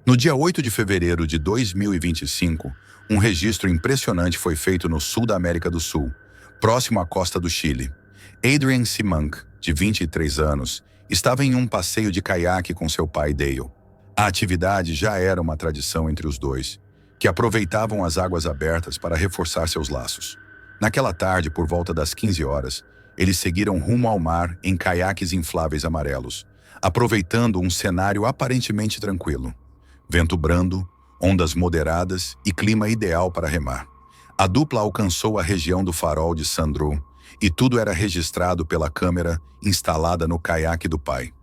No dia 8 de fevereiro de 2025, um registro impressionante foi feito no sul da América do Sul, próximo à costa do Chile. Adrian Simank, de 23 anos, estava em um passeio de caiaque com seu pai Dale. A atividade já era uma tradição entre os dois, que aproveitavam as águas abertas para reforçar seus laços. Naquela tarde, por volta das 15 horas, eles seguiram rumo ao mar em caiaques infláveis amarelos, aproveitando um cenário aparentemente tranquilo. Vento brando, ondas moderadas e clima ideal para remar. A dupla alcançou a região do farol de Sandro e tudo era registrado pela câmera instalada no caiaque do pai.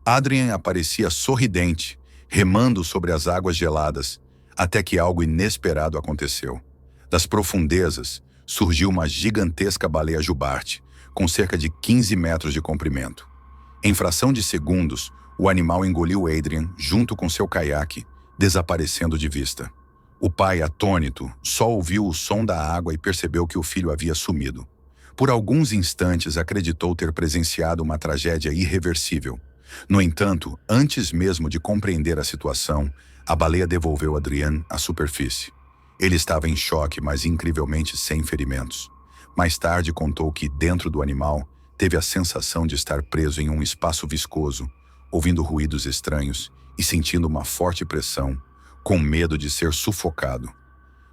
Adrian aparecia sorridente, remando sobre as águas geladas, até que algo inesperado aconteceu. Das profundezas, surgiu uma gigantesca baleia jubarte, com cerca de 15 metros de comprimento. Em fração de segundos, o animal engoliu Adrian junto com seu caiaque, desaparecendo de vista. O pai, atônito, só ouviu o som da água e percebeu que o filho havia sumido. Por alguns instantes acreditou ter presenciado uma tragédia irreversível. No entanto, antes mesmo de compreender a situação, a baleia devolveu Adrian à superfície. Ele estava em choque, mas incrivelmente sem ferimentos. Mais tarde contou que, dentro do animal, teve a sensação de estar preso em um espaço viscoso, ouvindo ruídos estranhos e sentindo uma forte pressão, com medo de ser sufocado.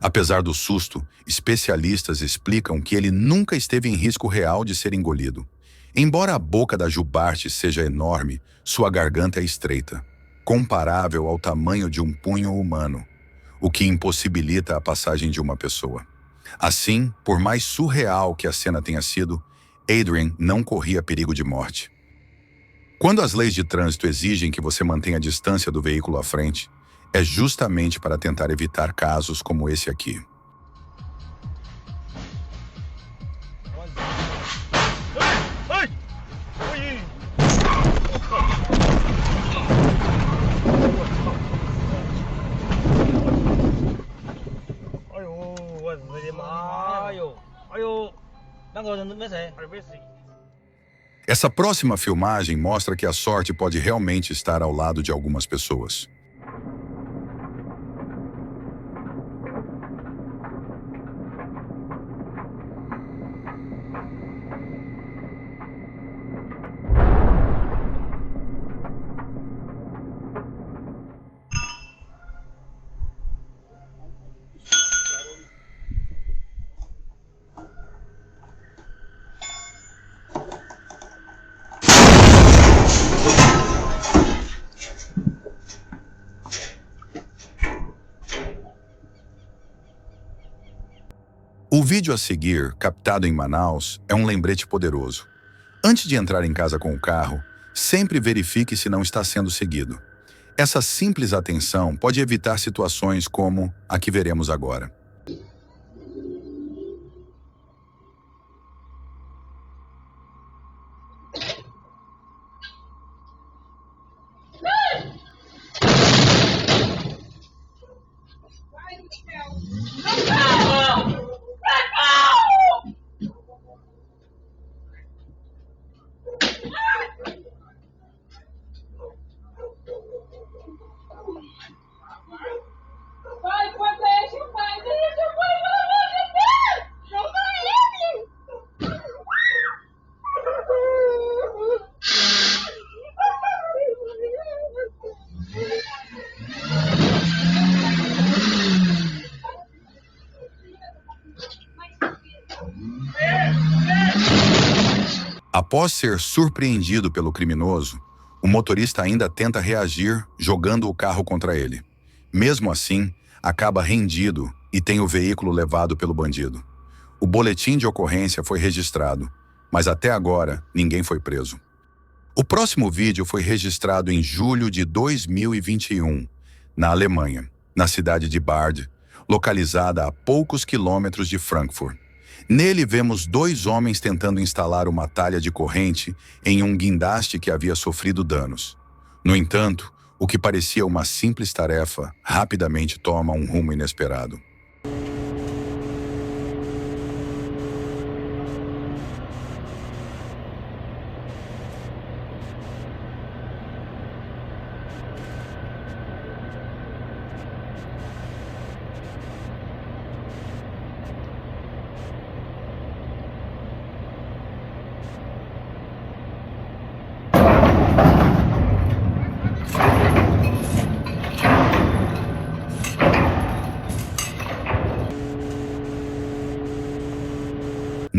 Apesar do susto, especialistas explicam que ele nunca esteve em risco real de ser engolido. Embora a boca da jubarte seja enorme, sua garganta é estreita, comparável ao tamanho de um punho humano, o que impossibilita a passagem de uma pessoa. Assim, por mais surreal que a cena tenha sido, Adrian não corria perigo de morte. Quando as leis de trânsito exigem que você mantenha a distância do veículo à frente, é justamente para tentar evitar casos como esse aqui. Essa próxima filmagem mostra que a sorte pode realmente estar ao lado de algumas pessoas. O vídeo a seguir, captado em Manaus, é um lembrete poderoso. Antes de entrar em casa com o carro, sempre verifique se não está sendo seguido. Essa simples atenção pode evitar situações como a que veremos agora. Após ser surpreendido pelo criminoso, o motorista ainda tenta reagir jogando o carro contra ele. Mesmo assim, acaba rendido e tem o veículo levado pelo bandido. O boletim de ocorrência foi registrado, mas até agora ninguém foi preso. O próximo vídeo foi registrado em julho de 2021, na Alemanha, na cidade de Bard, localizada a poucos quilômetros de Frankfurt. Nele vemos dois homens tentando instalar uma talha de corrente em um guindaste que havia sofrido danos. No entanto, o que parecia uma simples tarefa rapidamente toma um rumo inesperado.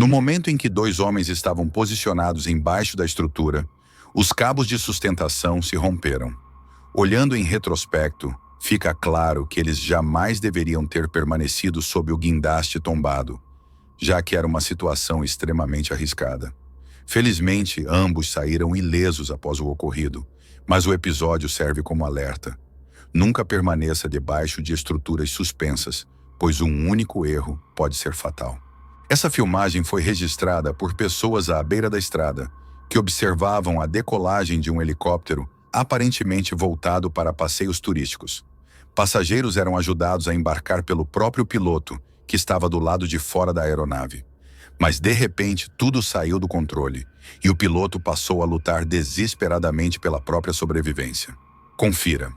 No momento em que dois homens estavam posicionados embaixo da estrutura, os cabos de sustentação se romperam. Olhando em retrospecto, fica claro que eles jamais deveriam ter permanecido sob o guindaste tombado, já que era uma situação extremamente arriscada. Felizmente, ambos saíram ilesos após o ocorrido, mas o episódio serve como alerta. Nunca permaneça debaixo de estruturas suspensas, pois um único erro pode ser fatal. Essa filmagem foi registrada por pessoas à beira da estrada, que observavam a decolagem de um helicóptero aparentemente voltado para passeios turísticos. Passageiros eram ajudados a embarcar pelo próprio piloto, que estava do lado de fora da aeronave. Mas, de repente, tudo saiu do controle, e o piloto passou a lutar desesperadamente pela própria sobrevivência. Confira.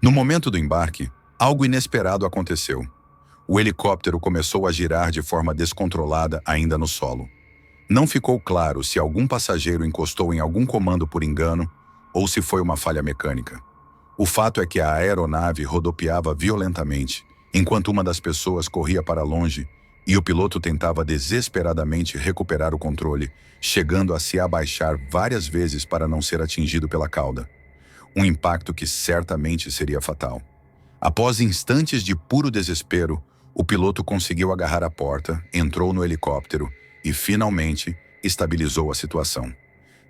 No momento do embarque, algo inesperado aconteceu. O helicóptero começou a girar de forma descontrolada ainda no solo. Não ficou claro se algum passageiro encostou em algum comando por engano ou se foi uma falha mecânica. O fato é que a aeronave rodopiava violentamente, enquanto uma das pessoas corria para longe e o piloto tentava desesperadamente recuperar o controle, chegando a se abaixar várias vezes para não ser atingido pela cauda. Um impacto que certamente seria fatal. Após instantes de puro desespero, o piloto conseguiu agarrar a porta, entrou no helicóptero e, finalmente, estabilizou a situação.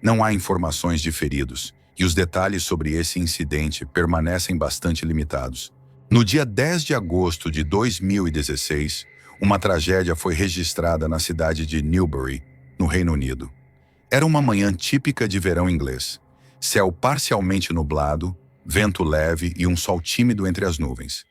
Não há informações de feridos, e os detalhes sobre esse incidente permanecem bastante limitados. No dia 10 de agosto de 2016, uma tragédia foi registrada na cidade de Newbury, no Reino Unido. Era uma manhã típica de verão inglês. Céu parcialmente nublado, vento leve e um sol tímido entre as nuvens.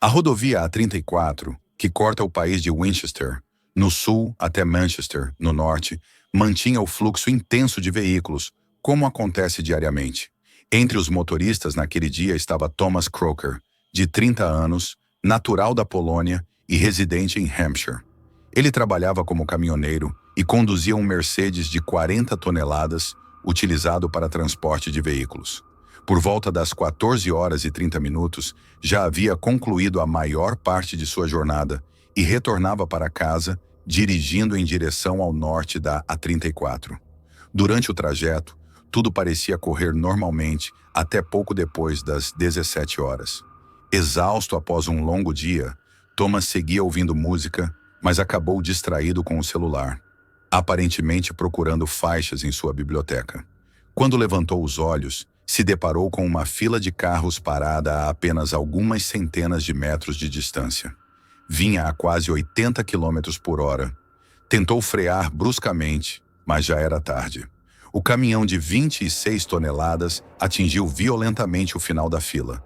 A rodovia A34, que corta o país de Winchester, no sul até Manchester, no norte, mantinha o fluxo intenso de veículos, como acontece diariamente. Entre os motoristas naquele dia estava Thomas Crocker, de 30 anos, natural da Polônia e residente em Hampshire. Ele trabalhava como caminhoneiro e conduzia um Mercedes de 40 toneladas, utilizado para transporte de veículos. Por volta das 14h30, já havia concluído a maior parte de sua jornada e retornava para casa, dirigindo em direção ao norte da A34. Durante o trajeto, tudo parecia correr normalmente até pouco depois das 17 horas. Exausto após um longo dia, Thomas seguia ouvindo música, mas acabou distraído com o celular, aparentemente procurando faixas em sua biblioteca. Quando levantou os olhos, se deparou com uma fila de carros parada a apenas algumas centenas de metros de distância. Vinha a quase 80 km por hora. Tentou frear bruscamente, mas já era tarde. O caminhão de 26 toneladas atingiu violentamente o final da fila,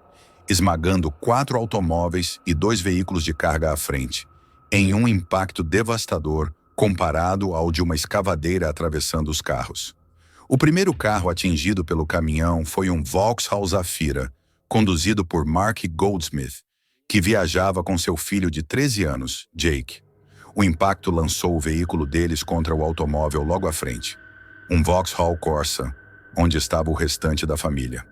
esmagando 4 automóveis e 2 veículos de carga à frente, em um impacto devastador comparado ao de uma escavadeira atravessando os carros. O primeiro carro atingido pelo caminhão foi um Vauxhall Zafira, conduzido por Mark Goldsmith, que viajava com seu filho de 13 anos, Jake. O impacto lançou o veículo deles contra o automóvel logo à frente, um Vauxhall Corsa, onde estava o restante da família.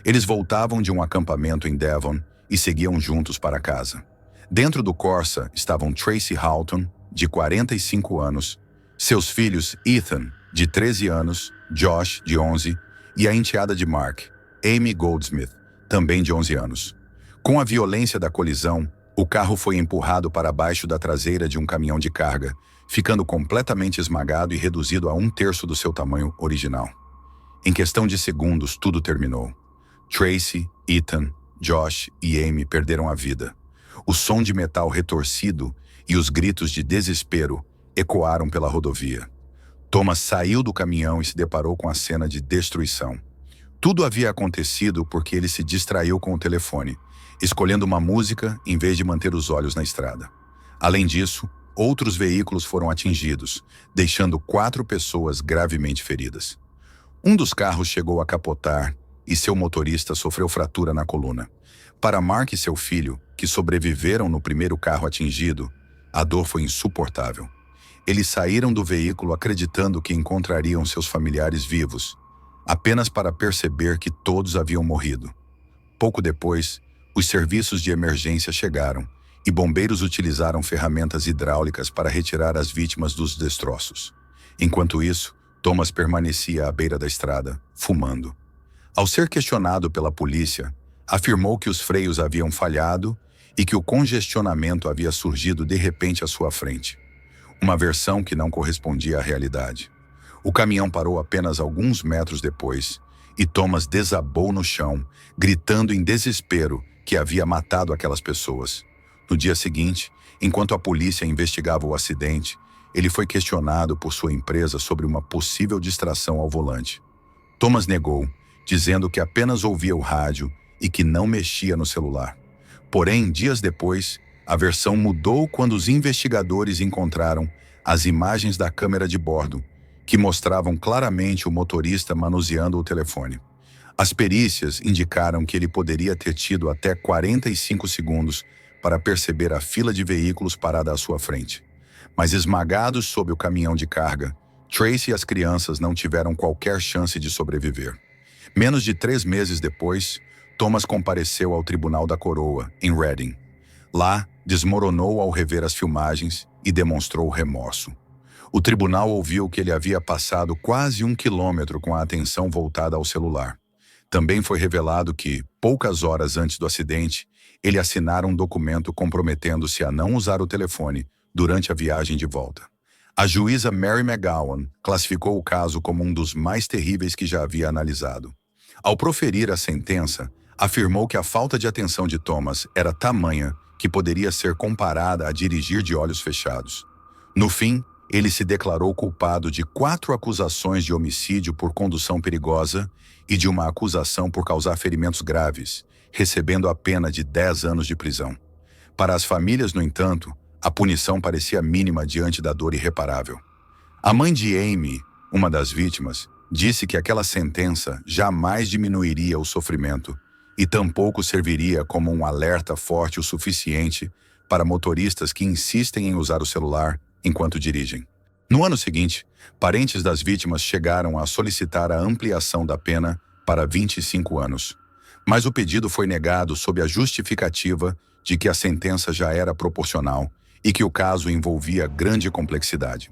Eles voltavam de um acampamento em Devon e seguiam juntos para casa. Dentro do Corsa estavam Tracy Houghton, de 45 anos, seus filhos Ethan, de 13 anos, Josh, de 11, e a enteada de Mark, Amy Goldsmith, também de 11 anos. Com a violência da colisão, o carro foi empurrado para baixo da traseira de um caminhão de carga, ficando completamente esmagado e reduzido a 1/3 do seu tamanho original. Em questão de segundos, tudo terminou. Tracy, Ethan, Josh e Amy perderam a vida. O som de metal retorcido e os gritos de desespero ecoaram pela rodovia. Thomas saiu do caminhão e se deparou com a cena de destruição. Tudo havia acontecido porque ele se distraiu com o telefone, escolhendo uma música em vez de manter os olhos na estrada. Além disso, outros veículos foram atingidos, deixando 4 pessoas gravemente feridas. Um dos carros chegou a capotar e seu motorista sofreu fratura na coluna. Para Mark e seu filho, que sobreviveram no primeiro carro atingido, a dor foi insuportável. Eles saíram do veículo acreditando que encontrariam seus familiares vivos, apenas para perceber que todos haviam morrido. Pouco depois, os serviços de emergência chegaram e bombeiros utilizaram ferramentas hidráulicas para retirar as vítimas dos destroços. Enquanto isso, Thomas permanecia à beira da estrada, fumando. Ao ser questionado pela polícia, afirmou que os freios haviam falhado e que o congestionamento havia surgido de repente à sua frente. Uma versão que não correspondia à realidade. O caminhão parou apenas alguns metros depois e Thomas desabou no chão, gritando em desespero que havia matado aquelas pessoas. No dia seguinte, enquanto a polícia investigava o acidente, ele foi questionado por sua empresa sobre uma possível distração ao volante. Thomas negou, dizendo que apenas ouvia o rádio e que não mexia no celular. Porém, dias depois, a versão mudou quando os investigadores encontraram as imagens da câmera de bordo, que mostravam claramente o motorista manuseando o telefone. As perícias indicaram que ele poderia ter tido até 45 segundos para perceber a fila de veículos parada à sua frente. Mas esmagados sob o caminhão de carga, Tracy e as crianças não tiveram qualquer chance de sobreviver. Menos de 3 meses depois, Thomas compareceu ao Tribunal da Coroa, em Reading. Lá, desmoronou ao rever as filmagens e demonstrou remorso. O tribunal ouviu que ele havia passado quase 1 quilômetro com a atenção voltada ao celular. Também foi revelado que, poucas horas antes do acidente, ele assinara um documento comprometendo-se a não usar o telefone durante a viagem de volta. A juíza Mary McGowan classificou o caso como um dos mais terríveis que já havia analisado. Ao proferir a sentença, afirmou que a falta de atenção de Thomas era tamanha que poderia ser comparada a dirigir de olhos fechados. No fim, ele se declarou culpado de 4 acusações de homicídio por condução perigosa e de uma acusação por causar ferimentos graves, recebendo a pena de 10 anos de prisão. Para as famílias, no entanto, a punição parecia mínima diante da dor irreparável. A mãe de Amy, uma das vítimas, disse que aquela sentença jamais diminuiria o sofrimento e tampouco serviria como um alerta forte o suficiente para motoristas que insistem em usar o celular enquanto dirigem. No ano seguinte, parentes das vítimas chegaram a solicitar a ampliação da pena para 25 anos. Mas o pedido foi negado sob a justificativa de que a sentença já era proporcional e que o caso envolvia grande complexidade.